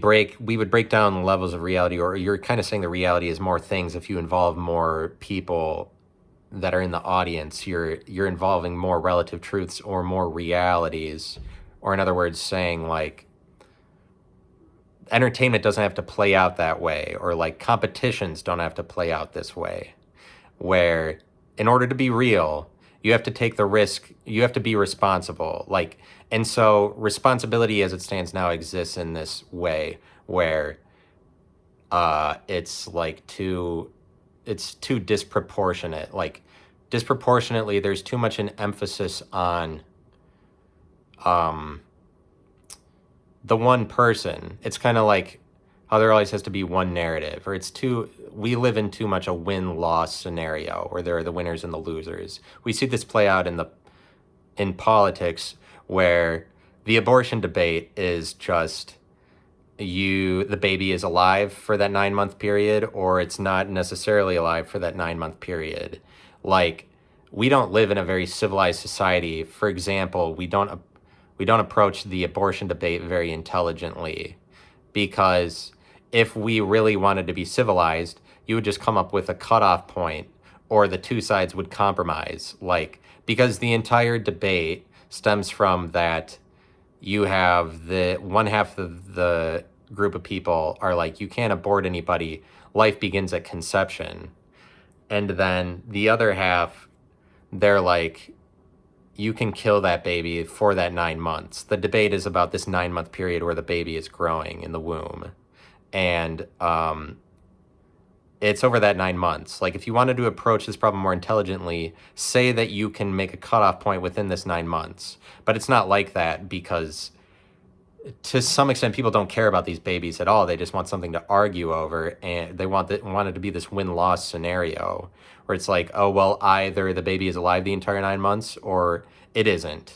[SPEAKER 1] would break down levels of reality, or you're kind of saying the reality is more things. If you involve more people that are in the audience, you're involving more relative truths or more realities, or in other words, saying like entertainment doesn't have to play out that way, or like competitions don't have to play out this way, where in order to be real, you have to take the risk, you have to be responsible. Like, and so responsibility as it stands now exists in this way where it's too disproportionate. Like disproportionately, there's too much an emphasis on the one person. It's kind of like how there always has to be one narrative, or we live in too much a win-loss scenario where there are the winners and the losers. We see this play out in politics, where the abortion debate is just the baby is alive for that 9-month period, or it's not necessarily alive for that 9-month period. Like, we don't live in a very civilized society. For example, we don't approach the abortion debate very intelligently, because if we really wanted to be civilized, you would just come up with a cutoff point, or the two sides would compromise. Like, because the entire debate stems from that you have the one half of the group of people are like, you can't abort anybody, life begins at conception. And then the other half, they're like, you can kill that baby for that 9 months. The debate is about this 9-month period where the baby is growing in the womb. And it's over that 9 months. Like, if you wanted to approach this problem more intelligently, say that you can make a cutoff point within this 9 months. But it's not like that, because to some extent, people don't care about these babies at all. They just want something to argue over, and they want it to be this win-loss scenario where it's like, oh, well, either the baby is alive the entire 9 months or it isn't.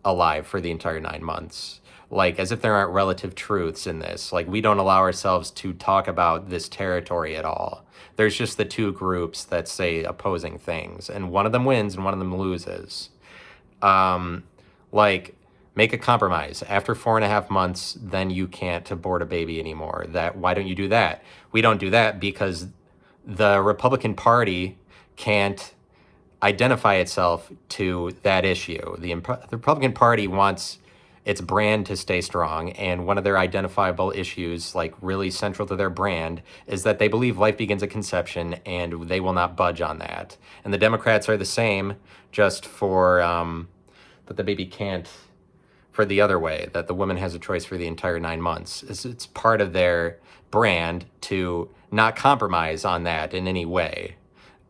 [SPEAKER 1] alive for the entire 9 months. Like, as if there aren't relative truths in this. Like, we don't allow ourselves to talk about this territory at all. There's just the two groups that say opposing things, and one of them wins and one of them loses. Like, make a compromise. After 4.5 months, then you can't abort a baby anymore. Why don't you do that? We don't do that because the Republican Party can't identify itself to that issue. The Republican Party wants its brand to stay strong, and one of their identifiable issues, like really central to their brand, is that they believe life begins at conception, and they will not budge on that. And the Democrats are the same, just for that the baby can't, for the other way, that the woman has a choice for the entire 9 months. It's part of their brand to not compromise on that in any way.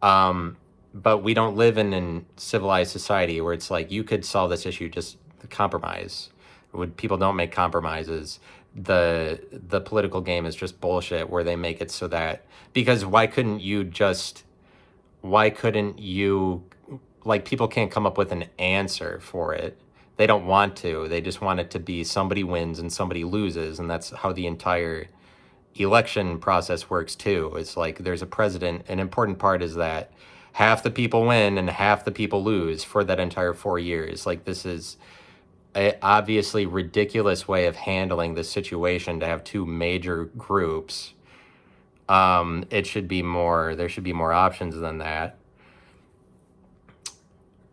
[SPEAKER 1] But we don't live in a civilized society where it's like, you could solve this issue, just compromise. People don't make compromises. The political game is just bullshit where they make it so that, because why couldn't you, like, people can't come up with an answer for it. They don't want to. They just want it to be somebody wins and somebody loses, and that's how the entire election process works too. It's like there's a president. An important part is that half the people win and half the people lose for that entire 4 years. Like, this is a obviously ridiculous way of handling the situation to have two major groups. There should be more options than that.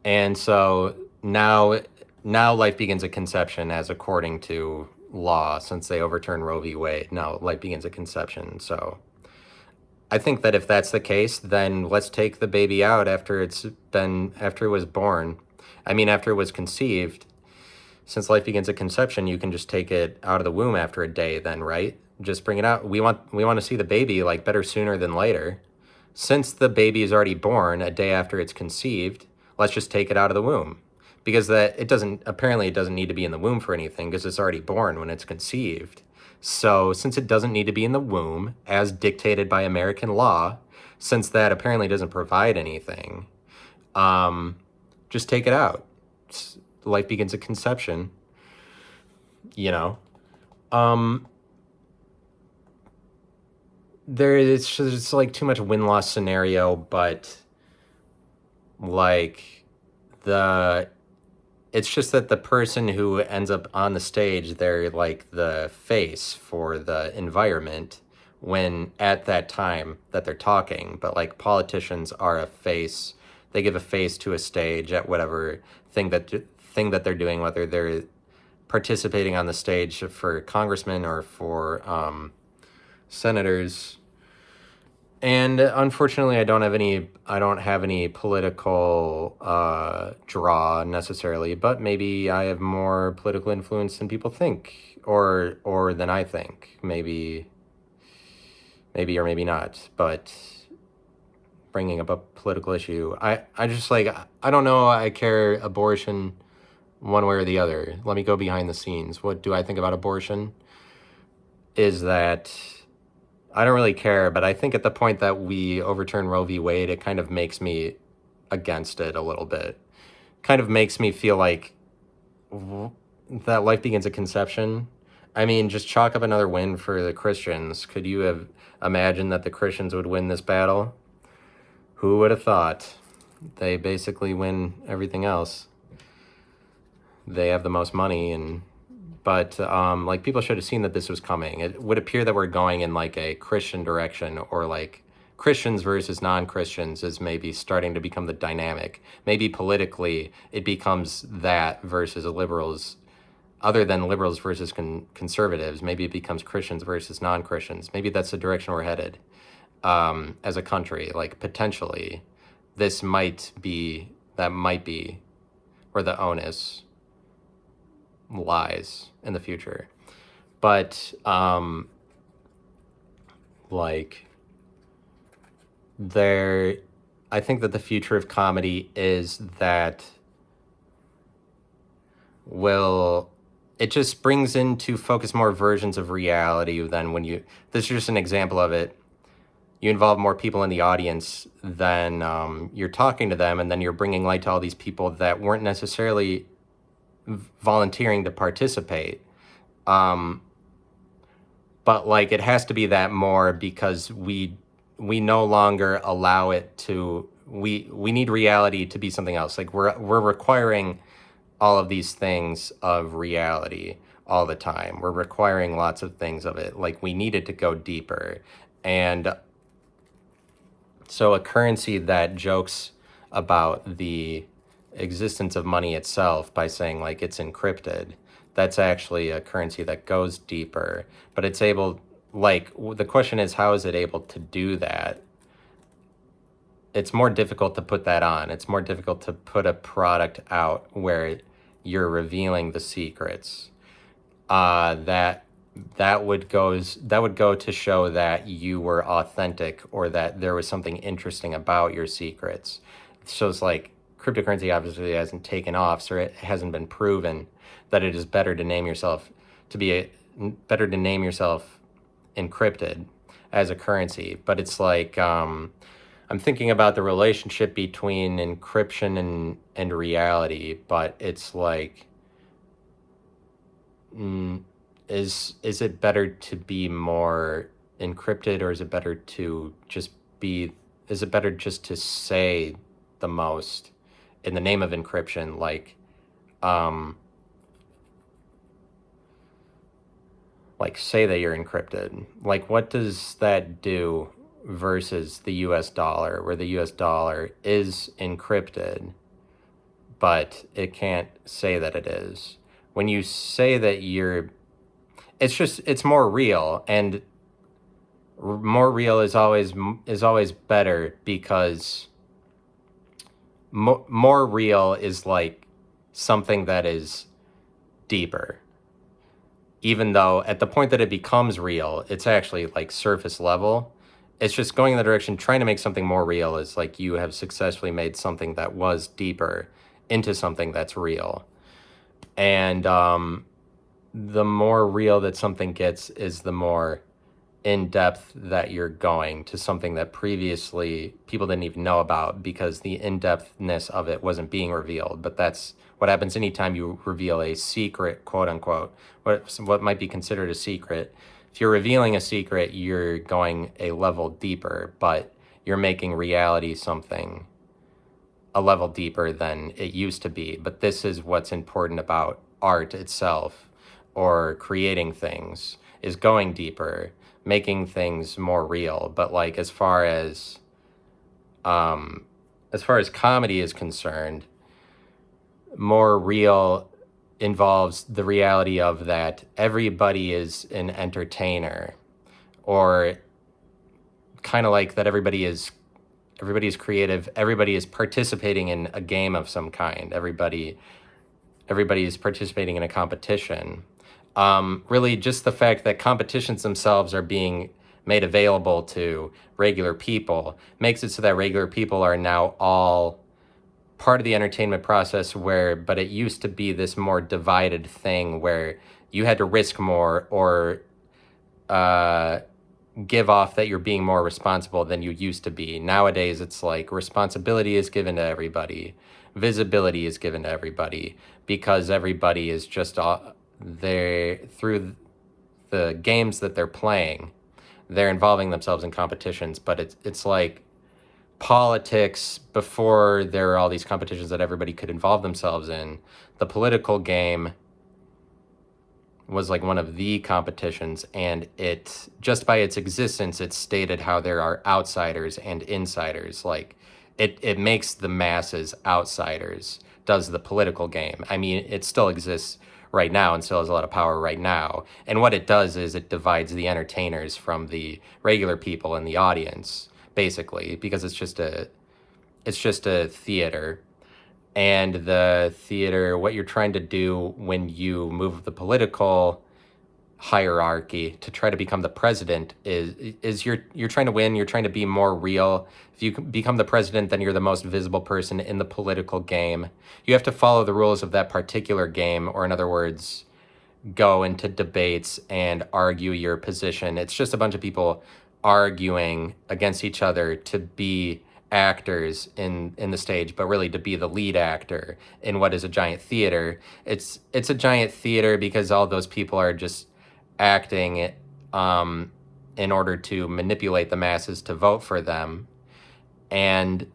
[SPEAKER 1] And so now life begins at conception, as according to law, since they overturned Roe v. Wade. Now life begins at conception. So I think that if that's the case, then let's take the baby out after it was born. I mean, after it was conceived. Since life begins at conception, you can just take it out of the womb after a day then, right? Just bring it out. We want to see the baby, like, better sooner than later. Since the baby is already born a day after it's conceived, let's just take it out of the womb. Because it doesn't need to be in the womb for anything, because it's already born when it's conceived. So since it doesn't need to be in the womb, as dictated by American law, since that apparently doesn't provide anything, just take it out. Life begins at conception, it's just like too much win-loss scenario, but like it's just that the person who ends up on the stage, they're like the face for the environment when at that time that they're talking. But like, politicians are a face. They give a face to a stage at whatever thing that they're doing, whether they're participating on the stage for congressmen or for senators. And unfortunately, I don't have any political draw necessarily, but maybe I have more political influence than people think, or than I think. Maybe or maybe not. But bringing up a political issue, I just, like, I don't know. I care abortion one way or the other. Let me go behind the scenes. What do I think about abortion? Is that I don't really care, but I think at the point that we overturn Roe v. Wade, it kind of makes me against it a little bit. Kind of makes me feel like that life begins at conception. I mean, just chalk up another win for the Christians. Could you have imagined that the Christians would win this battle? Who would have thought? They basically win everything else. They have the most money, but like, people should have seen that this was coming. It would appear that we're going in like a Christian direction, or like Christians versus non-Christians is maybe starting to become the dynamic. Maybe politically it becomes that versus liberals, other than liberals versus conservatives. Maybe it becomes Christians versus non-Christians. Maybe that's the direction we're headed as a country. Like, potentially that might be where the onus lies in the future. But I think that the future of comedy is that it just brings into focus more versions of reality than this is just an example of it. You involve more people in the audience than you're talking to them, and then you're bringing light to all these people that weren't necessarily volunteering to participate. Um, but like it has to be that more because we no longer allow it to we need reality to be something else. Like we're requiring all of these things of reality all the time. We're requiring lots of things of it. Like we need it to go deeper. And so a currency that jokes about the existence of money itself by saying like it's encrypted, that's actually a currency that goes deeper, but it's able, like the question is, how is it able to do that? It's more difficult to put that on. It's more difficult to put a product out where you're revealing the secrets. That that would go to show that you were authentic or that there was something interesting about your secrets. So it's like cryptocurrency obviously hasn't taken off, so it hasn't been proven that it is better to name yourself to be a better to name yourself encrypted as a currency. But it's like I'm thinking about the relationship between encryption and reality, but it's like mm, is it better to be more encrypted or is it better to just be is it better just to say the most in the name of encryption, um like say that you're encrypted? Like what does that do versus the US dollar, where the US dollar is encrypted but it can't say that it is? When you say that you're, it's more real, and more real is always better because more real is like something that is deeper. Even though at the point that it becomes real, it's actually like surface level. It's just going in the direction trying to make something more real is like you have successfully made something that was deeper into something that's real. And the more real that something gets is the more in depth that you're going to something that previously people didn't even know about because the in depthness of it wasn't being revealed. But that's what happens anytime you reveal a secret, quote unquote, what might be considered a secret. If you're revealing a secret, you're going a level deeper, but you're making reality something a level deeper than it used to be. But this is what's important about art itself or creating things, is going deeper, making things more real. But like as far as comedy is concerned, more real involves the reality of that everybody is an entertainer, or kind of like that everybody is creative, everybody is participating in a game of some kind, everybody is participating in a competition. Really, just the fact that competitions themselves are being made available to regular people makes it so that regular people are now all part of the entertainment process, but it used to be this more divided thing where you had to risk more or uh, give off that you're being more responsible than you used to be. Nowadays, it's like responsibility is given to everybody, visibility is given to everybody, because everybody is just they through the games that they're playing, they're involving themselves in competitions. But it's like politics before there are all these competitions that everybody could involve themselves in. The political game was like one of the competitions, and it just by its existence it stated how there are outsiders and insiders. Like it makes the masses outsiders, does the political game. I mean, it still exists right now and still has a lot of power right now, and what it does is it divides the entertainers from the regular people in the audience, basically, because it's just a theater. And the theater, what you're trying to do when you move the political hierarchy to try to become the president is you're trying to win, you're trying to be more real. If you become the president, then you're the most visible person in the political game. You have to follow the rules of that particular game, or in other words, go into debates and argue your position. It's just a bunch of people arguing against each other to be actors in the stage, but really to be the lead actor in what is a giant theater. It's a giant theater because all those people are just acting in order to manipulate the masses to vote for them. And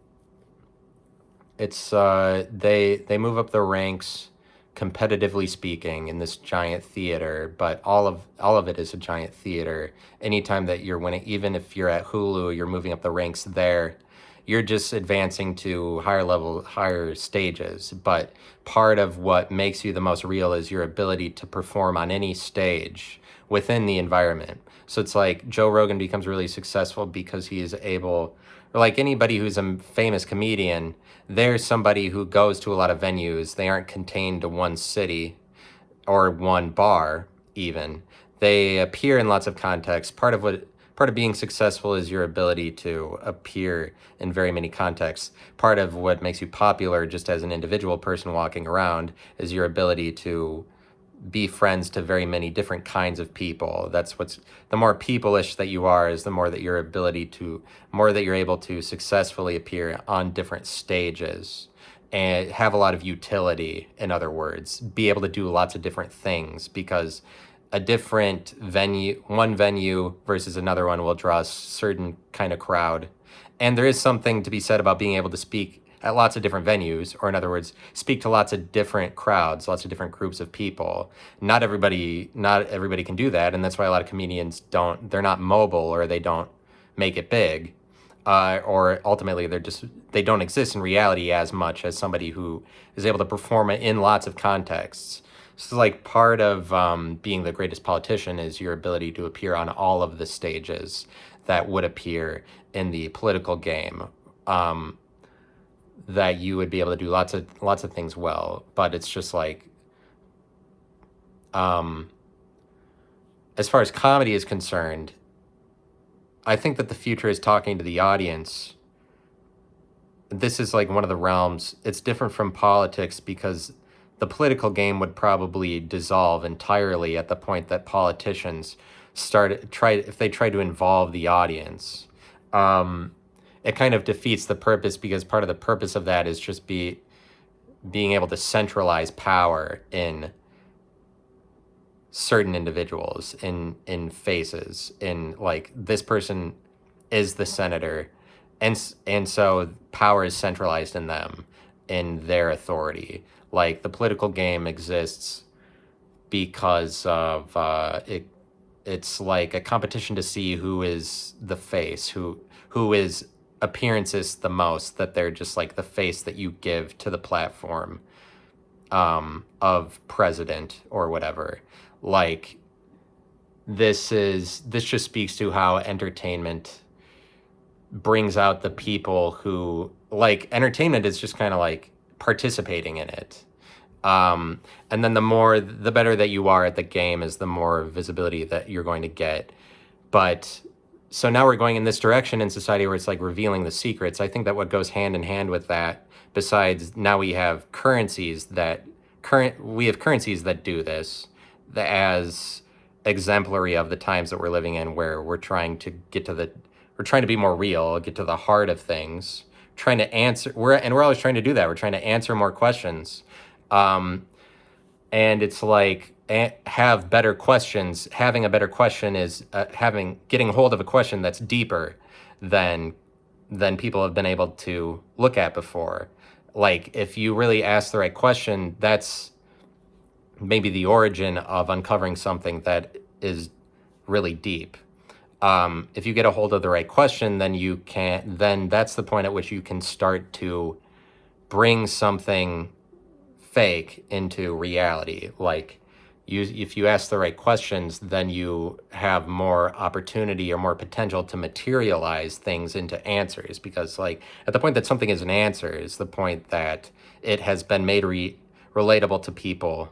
[SPEAKER 1] it's they move up the ranks, competitively speaking, in this giant theater, but all of it is a giant theater. Anytime that you're winning, even if you're at Hulu, you're moving up the ranks there, you're just advancing to higher stages. But part of what makes you the most real is your ability to perform on any stage within the environment. So it's like Joe Rogan becomes really successful because he is able, or like anybody who's a famous comedian, there's somebody who goes to a lot of venues. They aren't contained to one city or one bar even. They appear in lots of contexts. Part of being successful is your ability to appear in very many contexts. Part of what makes you popular just as an individual person walking around is your ability to be friends to very many different kinds of people. The more people-ish that you are is the more that you're able to successfully appear on different stages and have a lot of utility. In other words, be able to do lots of different things, because one venue versus another one will draw a certain kind of crowd. And there is something to be said about being able to speak at lots of different venues, or in other words, speak to lots of different crowds, lots of different groups of people. Not everybody can do that, and that's why a lot of comedians they're not mobile, or they don't make it big, or ultimately they don't exist in reality as much as somebody who is able to perform it in lots of contexts. So like part of being the greatest politician is your ability to appear on all of the stages that would appear in the political game. That you would be able to do lots of things well, but it's just like, as far as comedy is concerned, I think that the future is talking to the audience. This is like one of the realms. It's different from politics because the political game would probably dissolve entirely at the point that politicians if they try to involve the audience. It kind of defeats the purpose, because part of the purpose of that is just being able to centralize power in certain individuals, in faces, in like this person is the senator, and so power is centralized in them, in their authority. Like the political game exists because of it's like a competition to see who is the face, who is appearances the most, that they're just like the face that you give to the platform of president or whatever. Like this just speaks to how entertainment brings out the people who, like, entertainment is just kind of like participating in it. And then the better that you are at the game is the more visibility that you're going to get. But so now we're going in this direction in society where it's like revealing the secrets. I think that what goes hand in hand with that, besides now we have currencies that do this, as exemplary of the times that we're living in, where we're trying to be more real, get to the heart of things, trying to answer. We're always trying to do that. We're trying to answer more questions. And it's like have better questions. Having a better question is getting hold of a question that's deeper than people have been able to look at before. Like if you really ask the right question, that's maybe the origin of uncovering something that is really deep. If you get a hold of the right question, then that's the point at which you can start to bring something fake into reality. Like if you ask the right questions, then you have more opportunity or more potential to materialize things into answers, because like at the point that something is an answer is the point that it has been made relatable to people,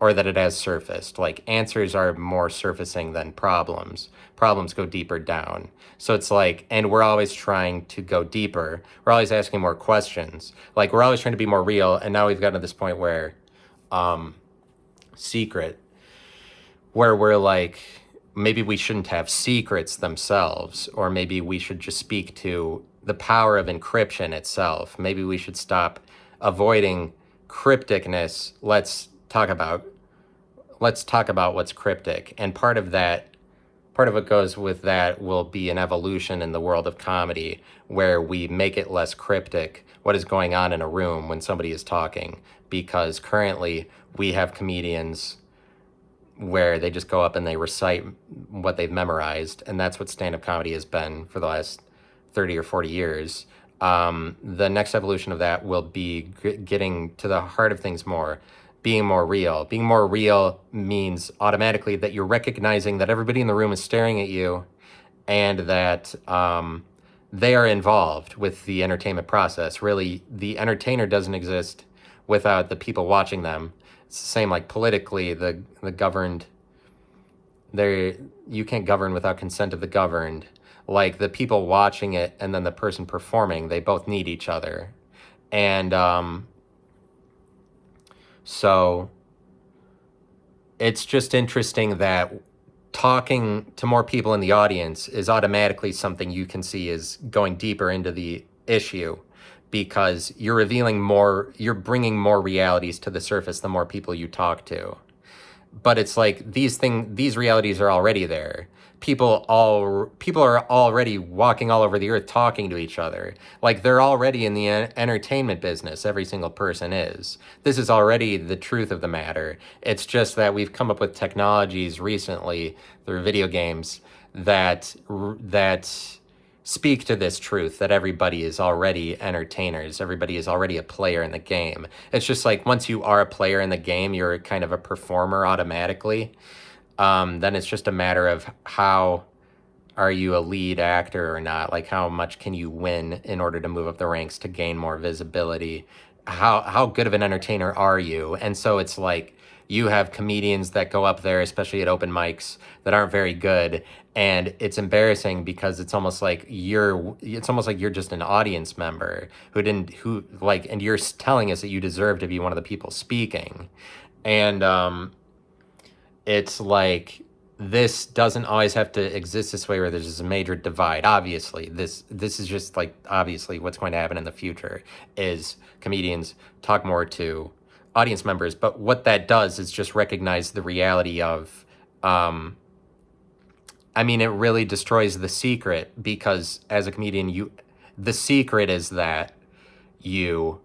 [SPEAKER 1] or that it has surfaced. Like answers are more surfacing than problems. Problems go deeper down. So it's like, and we're always trying to go deeper. We're always asking more questions. Like we're always trying to be more real. And now we've gotten to this point where we're like, maybe we shouldn't have secrets themselves, or maybe we should just speak to the power of encryption itself. Maybe we should stop avoiding crypticness. Let's talk about what's cryptic. And part of what goes with that will be an evolution in the world of comedy where we make it less cryptic what is going on in a room when somebody is talking, because currently we have comedians where they just go up and they recite what they've memorized, and that's what stand-up comedy has been for the last 30 or 40 years. The next evolution of that will be getting to the heart of things more, being more real. Being more real means automatically that you're recognizing that everybody in the room is staring at you, and that they are involved with the entertainment process. Really, the entertainer doesn't exist without the people watching them. It's the same like politically, the governed, you can't govern without consent of the governed. Like the people watching it and then the person performing, they both need each other. And so it's just interesting that talking to more people in the audience is automatically something you can see is going deeper into the issue, because you're revealing more, you're bringing more realities to the surface the more people you talk to. But it's like these realities are already there. People are already walking all over the earth talking to each other. Like they're already in the entertainment business. Every single person is. This is already the truth of the matter. It's just that we've come up with technologies recently through video games that speak to this truth, that everybody is already entertainers. Everybody is already a player in the game. It's just like once you are a player in the game, you're kind of a performer automatically. Then it's just a matter of how are you a lead actor or not? Like how much can you win in order to move up the ranks to gain more visibility? How good of an entertainer are you? And so it's like you have comedians that go up there, especially at open mics, that aren't very good, and it's embarrassing because it's almost like you're just an audience member and you're telling us that you deserve to be one of the people speaking. And it's like this doesn't always have to exist this way where there's this major divide. Obviously, this is just like obviously what's going to happen in the future is comedians talk more to audience members, but what that does is just recognize the reality of it really destroys the secret, because as a comedian, the secret is that you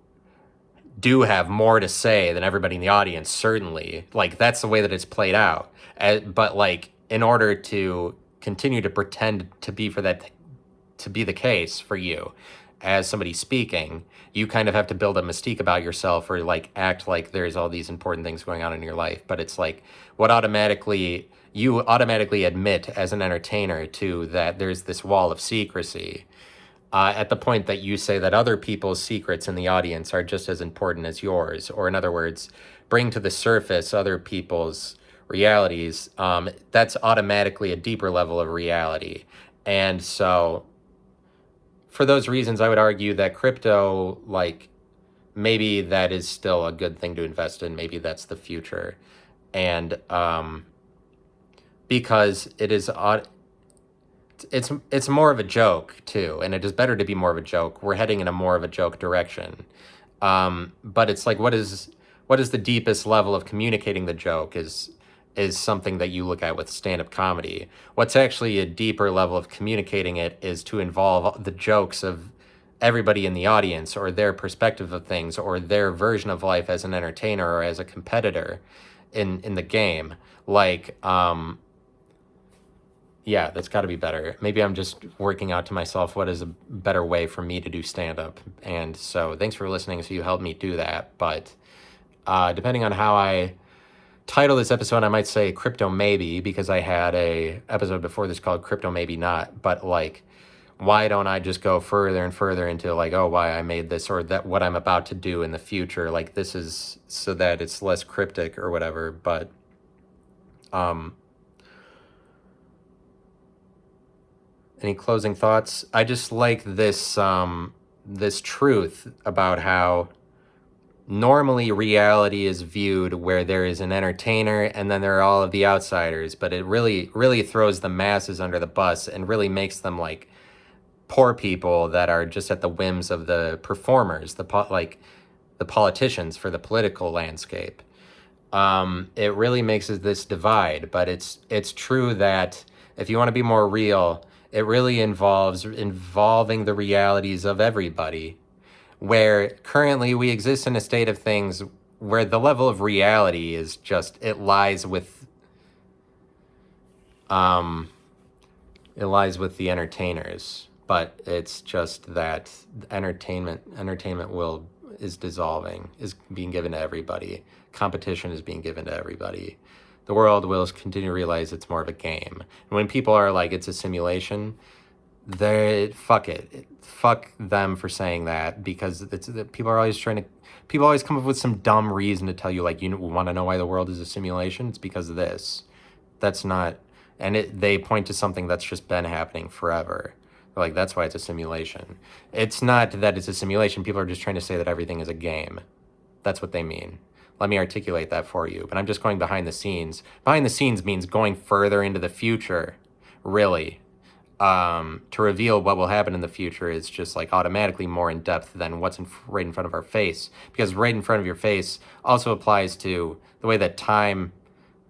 [SPEAKER 1] do have more to say than everybody in the audience, certainly. Like, that's the way that it's played out. But, like, in order to continue to pretend to be the case for you as somebody speaking, you kind of have to build a mystique about yourself, or, like, act like there's all these important things going on in your life. But it's like, you automatically admit as an entertainer, too, that there's this wall of secrecy. At the point that you say that other people's secrets in the audience are just as important as yours, or in other words, bring to the surface other people's realities, that's automatically a deeper level of reality. And so for those reasons, I would argue that crypto, like, maybe that is still a good thing to invest in. Maybe that's the future. And because it's more of a joke too, and it is better to be more of a joke. We're heading in a more of a joke direction. But it's like, what is the deepest level of communicating the joke is something that you look at with stand-up comedy. What's actually a deeper level of communicating it is to involve the jokes of everybody in the audience, or their perspective of things, or their version of life as an entertainer or as a competitor in the game. Like, yeah, that's got to be better. Maybe I'm just working out to myself what is a better way for me to do stand-up. And so thanks for listening. So you helped me do that. But depending on how I title this episode, I might say Crypto Maybe, because I had a episode before this called Crypto Maybe Not. But like, why don't I just go further and further into like, oh, why I made this, or that what I'm about to do in the future. Like, this is so that it's less cryptic or whatever. But any closing thoughts? I just like this this truth about how normally reality is viewed where there is an entertainer and then there are all of the outsiders, but it really throws the masses under the bus and really makes them like poor people that are just at the whims of the performers, like the politicians for the political landscape. It really makes this divide, but it's true that if you want to be more real, it really involves involving the realities of everybody, where currently we exist in a state of things where the level of reality is just, it lies with the entertainers, but it's just that entertainment will is dissolving, is being given to everybody. Competition is being given to everybody. The world will continue to realize it's more of a game. And when people are like, it's a simulation, fuck it. Fuck them for saying that, because people are always people always come up with some dumb reason to tell you, like, you want to know why the world is a simulation? It's because of this. That's not, and they point to something that's just been happening forever. They're like, that's why it's a simulation. It's not that it's a simulation. People are just trying to say that everything is a game. That's what they mean. Let me articulate that for you. But I'm just going behind the scenes. Behind the scenes means going further into the future, really. To reveal what will happen in the future is just like automatically more in depth than what's right in front of our face. Because right in front of your face also applies to the way that time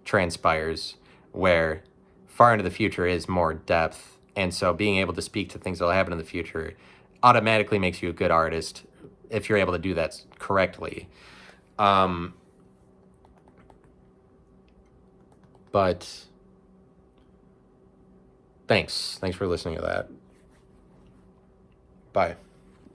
[SPEAKER 1] transpires, where far into the future is more depth. And so being able to speak to things that will happen in the future automatically makes you a good artist if you're able to do that correctly. But thanks for listening to that. Bye.